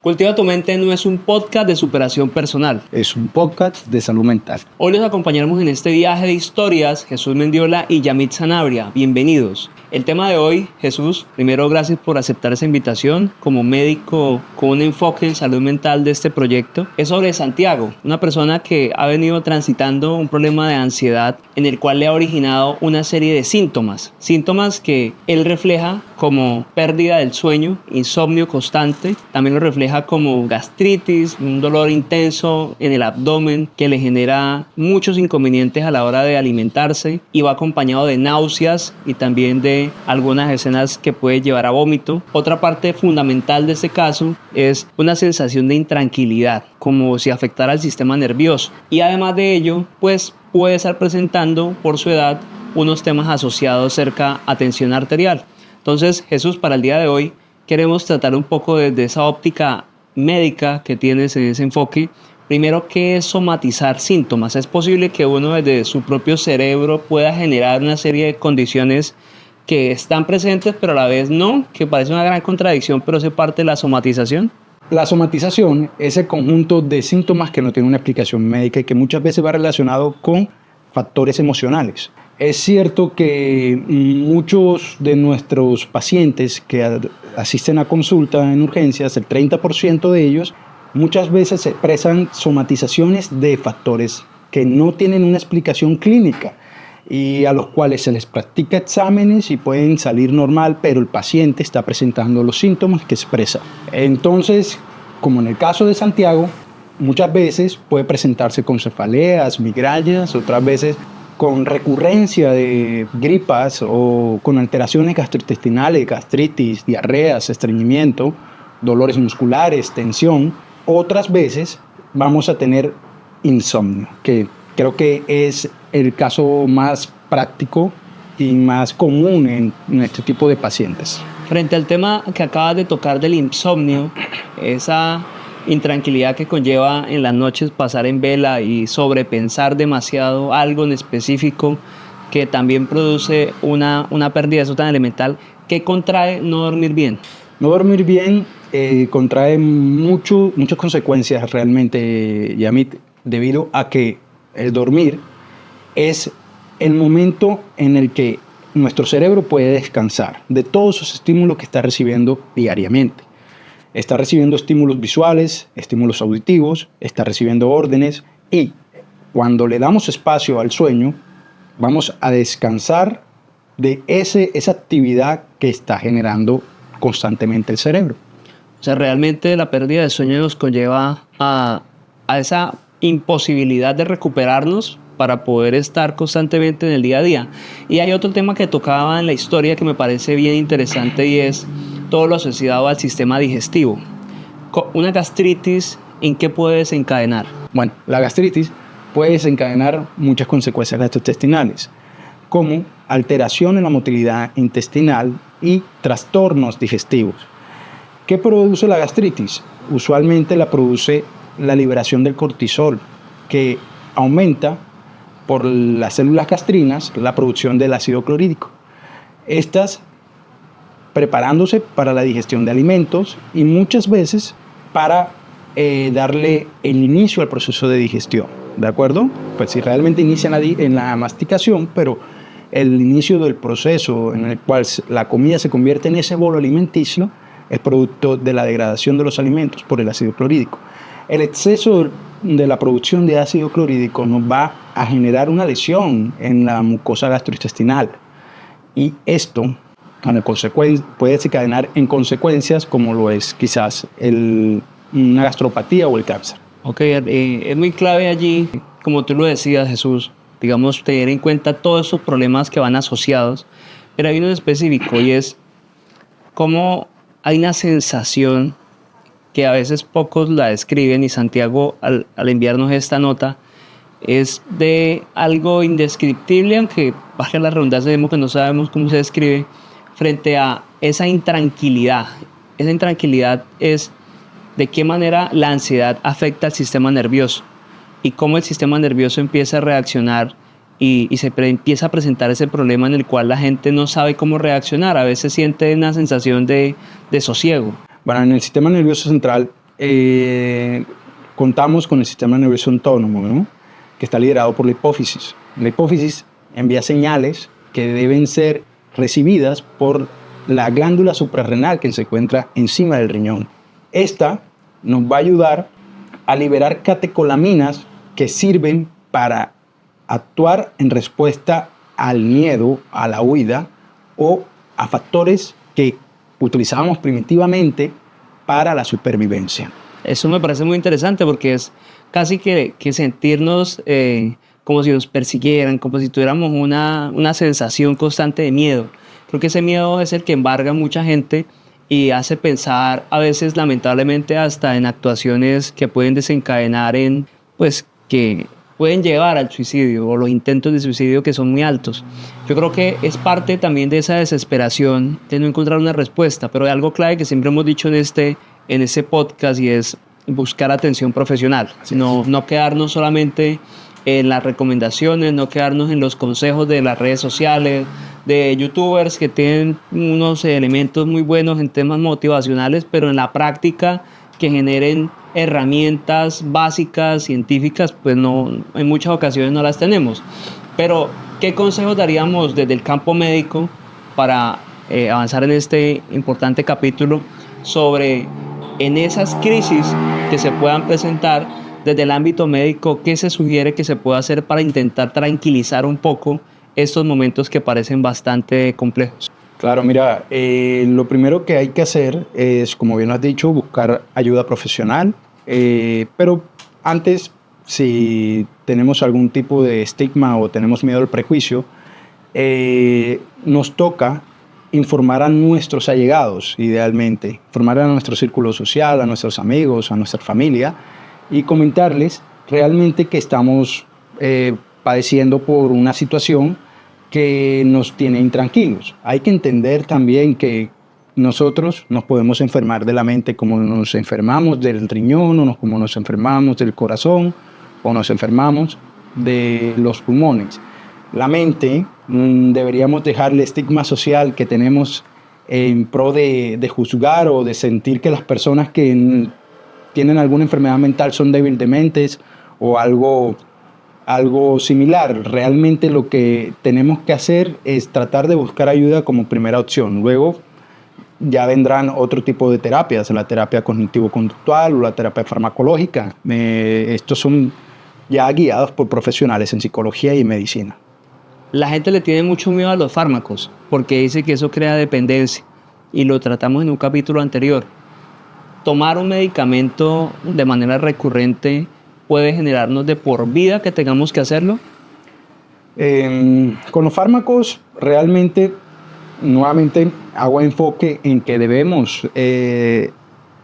Cultiva tu mente no es un podcast de superación personal. Es un podcast de salud mental. Hoy los acompañaremos en este viaje de historias Jesús Mendiola y Yamit Sanabria. Bienvenidos. El tema de hoy, Jesús, primero gracias por aceptar esa invitación como médico con un enfoque en salud mental de este proyecto. Es sobre Santiago, una persona que ha venido transitando un problema de ansiedad en el cual le ha originado una serie de síntomas. Síntomas que él refleja como pérdida del sueño, insomnio constante, también lo refleja como gastritis, un dolor intenso en el abdomen que le genera muchos inconvenientes a la hora de alimentarse y va acompañado de náuseas y también de algunas escenas que puede llevar a vómito. Otra parte fundamental de este caso es una sensación de intranquilidad, como si afectara al sistema nervioso. Y además de ello, pues puede estar presentando por su edad unos temas asociados cerca a tensión arterial. Entonces, Jesús, para el día de hoy queremos tratar un poco desde esa óptica médica que tienes en ese enfoque. Primero, ¿qué es somatizar síntomas? ¿Es posible que uno desde su propio cerebro pueda generar una serie de condiciones que están presentes pero a la vez no? Que parece una gran contradicción, pero ¿se parte de la somatización? La somatización es el conjunto de síntomas que no tiene una explicación médica y que muchas veces va relacionado con factores emocionales. Es cierto que muchos de nuestros pacientes que asisten a consulta en urgencias, el 30% de ellos, muchas veces expresan somatizaciones de factores que no tienen una explicación clínica y a los cuales se les practica exámenes y pueden salir normal, pero el paciente está presentando los síntomas que expresa. Entonces, como en el caso de Santiago, muchas veces puede presentarse con cefaleas, migrañas, otras veces con recurrencia de gripas o con alteraciones gastrointestinales, gastritis, diarreas, estreñimiento, dolores musculares, tensión. Otras veces vamos a tener insomnio, que creo que es el caso más práctico y más común en este tipo de pacientes. Frente al tema que acabas de tocar del insomnio, esa intranquilidad que conlleva en las noches pasar en vela y sobrepensar demasiado algo en específico que también produce una pérdida de eso tan elemental, ¿qué contrae no dormir bien? No dormir bien contrae muchas consecuencias realmente, Yamit, debido a que el dormir es el momento en el que nuestro cerebro puede descansar de todos esos estímulos que está recibiendo diariamente. Está recibiendo estímulos visuales, estímulos auditivos, está recibiendo órdenes y cuando le damos espacio al sueño, vamos a descansar de esa actividad que está generando constantemente el cerebro. O sea, realmente la pérdida de sueño nos conlleva a esa imposibilidad de recuperarnos para poder estar constantemente en el día a día. Y hay otro tema que tocaba en la historia que me parece bien interesante y es todo lo asociado al sistema digestivo. Una gastritis, ¿en qué puede desencadenar? Bueno, la gastritis puede desencadenar muchas consecuencias gastrointestinales, como alteración en la motilidad intestinal y trastornos digestivos. ¿Qué produce la gastritis? Usualmente la produce la liberación del cortisol, que aumenta por las células gastrinas la producción del ácido clorhídrico. Estas preparándose para la digestión de alimentos y muchas veces para darle el inicio al proceso de digestión, ¿de acuerdo? Pues si realmente inicia en la masticación, pero el inicio del proceso en el cual la comida se convierte en ese bolo alimenticio es producto de la degradación de los alimentos por el ácido clorhídrico. El exceso de la producción de ácido clorhídrico nos va a generar una lesión en la mucosa gastrointestinal y esto puede desencadenar en consecuencias como lo es quizás una gastropatía o el cáncer. Ok, es muy clave allí, como tú lo decías, Jesús, digamos, tener en cuenta todos esos problemas que van asociados, pero hay uno específico y es cómo hay una sensación que a veces pocos la describen y Santiago al enviarnos esta nota es de algo indescriptible, aunque baje la redundancia, vemos que no sabemos cómo se describe, frente a esa intranquilidad. Esa intranquilidad es de qué manera la ansiedad afecta al sistema nervioso y cómo el sistema nervioso empieza a reaccionar y empieza a presentar ese problema en el cual la gente no sabe cómo reaccionar. A veces siente una sensación de sosiego. Bueno, en el sistema nervioso central contamos con el sistema nervioso autónomo, ¿no? Que está liderado por la hipófisis. La hipófisis envía señales que deben ser recibidas por la glándula suprarrenal que se encuentra encima del riñón. Esta nos va a ayudar a liberar catecolaminas que sirven para actuar en respuesta al miedo, a la huida o a factores que utilizábamos primitivamente para la supervivencia. Eso me parece muy interesante porque es casi que sentirnos como si nos persiguieran, como si tuviéramos una sensación constante de miedo. Creo que ese miedo es el que embarga a mucha gente y hace pensar a veces lamentablemente hasta en actuaciones que pueden desencadenar en, pues, que pueden llevar al suicidio o los intentos de suicidio que son muy altos. Yo creo que es parte también de esa desesperación de no encontrar una respuesta, pero hay algo clave que siempre hemos dicho en este podcast y es buscar atención profesional, no quedarnos solamente en las recomendaciones, no quedarnos en los consejos de las redes sociales, de youtubers que tienen unos elementos muy buenos en temas motivacionales, pero en la práctica que generen herramientas básicas, científicas, pues no, en muchas ocasiones no las tenemos. Pero, ¿qué consejos daríamos desde el campo médico para avanzar en este importante capítulo sobre en esas crisis que se puedan presentar desde el ámbito médico? ¿Qué se sugiere que se pueda hacer para intentar tranquilizar un poco estos momentos que parecen bastante complejos? Claro, mira, lo primero que hay que hacer es, como bien has dicho, buscar ayuda profesional, pero antes, si tenemos algún tipo de estigma o tenemos miedo al prejuicio, nos toca informar a nuestros allegados, idealmente, informar a nuestro círculo social, a nuestros amigos, a nuestra familia y comentarles realmente que estamos padeciendo por una situación que nos tiene intranquilos. Hay que entender también que nosotros nos podemos enfermar de la mente como nos enfermamos del riñón, o como nos enfermamos del corazón, o nos enfermamos de los pulmones. La mente, deberíamos dejar el estigma social que tenemos en pro de juzgar o de sentir que las personas que tienen alguna enfermedad mental son débiles de mentes o algo similar. Realmente lo que tenemos que hacer es tratar de buscar ayuda como primera opción. Luego ya vendrán otro tipo de terapias, la terapia cognitivo-conductual o la terapia farmacológica. Estos son ya guiados por profesionales en psicología y medicina. La gente le tiene mucho miedo a los fármacos porque dice que eso crea dependencia y lo tratamos en un capítulo anterior. Tomar un medicamento de manera recurrente puede generarnos de por vida que tengamos que hacerlo. Con los fármacos realmente, nuevamente hago enfoque en que debemos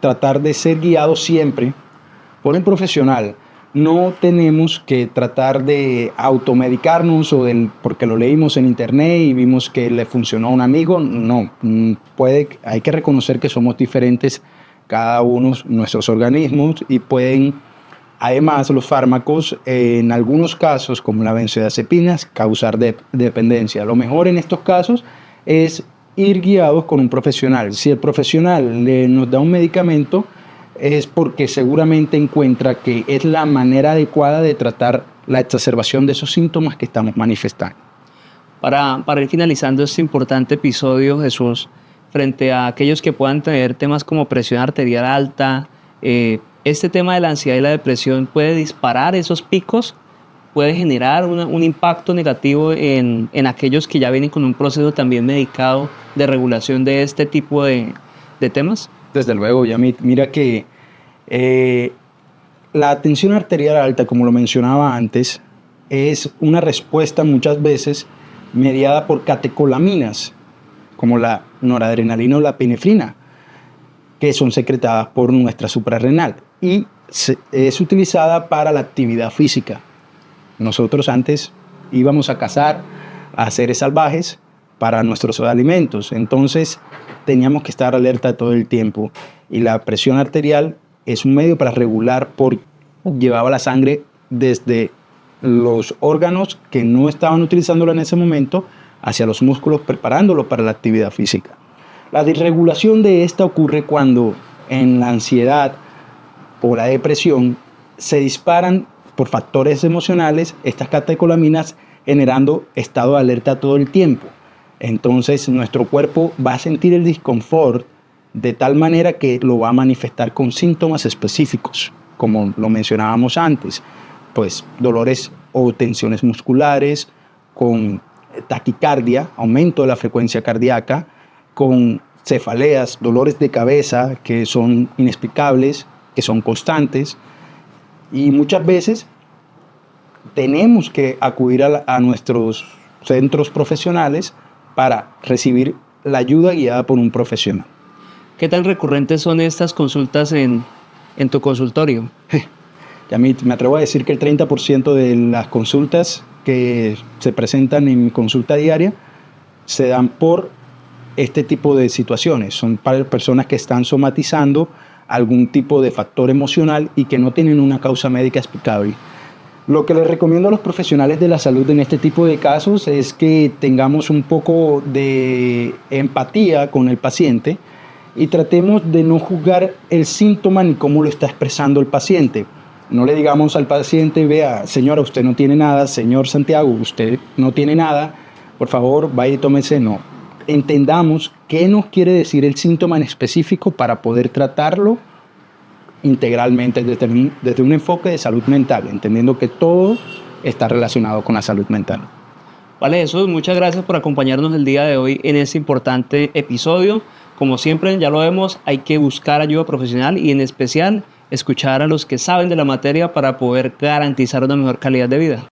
tratar de ser guiados siempre por el profesional. No tenemos que tratar de automedicarnos porque lo leímos en internet y vimos que le funcionó a un amigo. No, hay que reconocer que somos diferentes cada uno nuestros organismos y pueden, además, los fármacos en algunos casos como la benzodiazepinas causar dependencia. Lo mejor en estos casos es ir guiados con un profesional. Si el profesional nos da un medicamento, es porque seguramente encuentra que es la manera adecuada de tratar la exacerbación de esos síntomas que estamos manifestando. Para ir finalizando este importante episodio, Jesús, frente a aquellos que puedan tener temas como presión arterial alta, este tema de la ansiedad y la depresión puede disparar esos picos, puede generar un impacto negativo en aquellos que ya vienen con un proceso también medicado de regulación de este tipo de temas. Desde luego, Yamit. Mira que la tensión arterial alta, como lo mencionaba antes, es una respuesta muchas veces mediada por catecolaminas, como la noradrenalina o la epinefrina, que son secretadas por nuestra suprarrenal y es utilizada para la actividad física. Nosotros antes íbamos a cazar a seres salvajes para nuestros alimentos, entonces teníamos que estar alerta todo el tiempo y la presión arterial es un medio para regular porque llevaba la sangre desde los órganos que no estaban utilizándola en ese momento hacia los músculos preparándolo para la actividad física. La disregulación de esta ocurre cuando en la ansiedad o la depresión, se disparan por factores emocionales estas catecolaminas, generando estado de alerta todo el tiempo. Entonces nuestro cuerpo va a sentir el disconfort de tal manera que lo va a manifestar con síntomas específicos, como lo mencionábamos antes, pues dolores o tensiones musculares, con taquicardia, aumento de la frecuencia cardíaca, con cefaleas, dolores de cabeza que son inexplicables, que son constantes, y muchas veces tenemos que acudir a nuestros centros profesionales para recibir la ayuda guiada por un profesional. ¿Qué tan recurrentes son estas consultas en tu consultorio? Yamit, me atrevo a decir que el 30% de las consultas que se presentan en mi consulta diaria se dan por este tipo de situaciones. Son para personas que están somatizando algún tipo de factor emocional y que no tienen una causa médica explicable. Lo que les recomiendo a los profesionales de la salud en este tipo de casos es que tengamos un poco de empatía con el paciente y tratemos de no juzgar el síntoma ni cómo lo está expresando el paciente. No le digamos al paciente, vea, señora, usted no tiene nada, señor Santiago, usted no tiene nada, por favor, vaya y tómese. No. Entendamos qué nos quiere decir el síntoma en específico para poder tratarlo integralmente desde un enfoque de salud mental, entendiendo que todo está relacionado con la salud mental. Vale, Jesús, muchas gracias por acompañarnos el día de hoy en este importante episodio. Como siempre, ya lo vemos, hay que buscar ayuda profesional y en especial escuchar a los que saben de la materia para poder garantizar una mejor calidad de vida.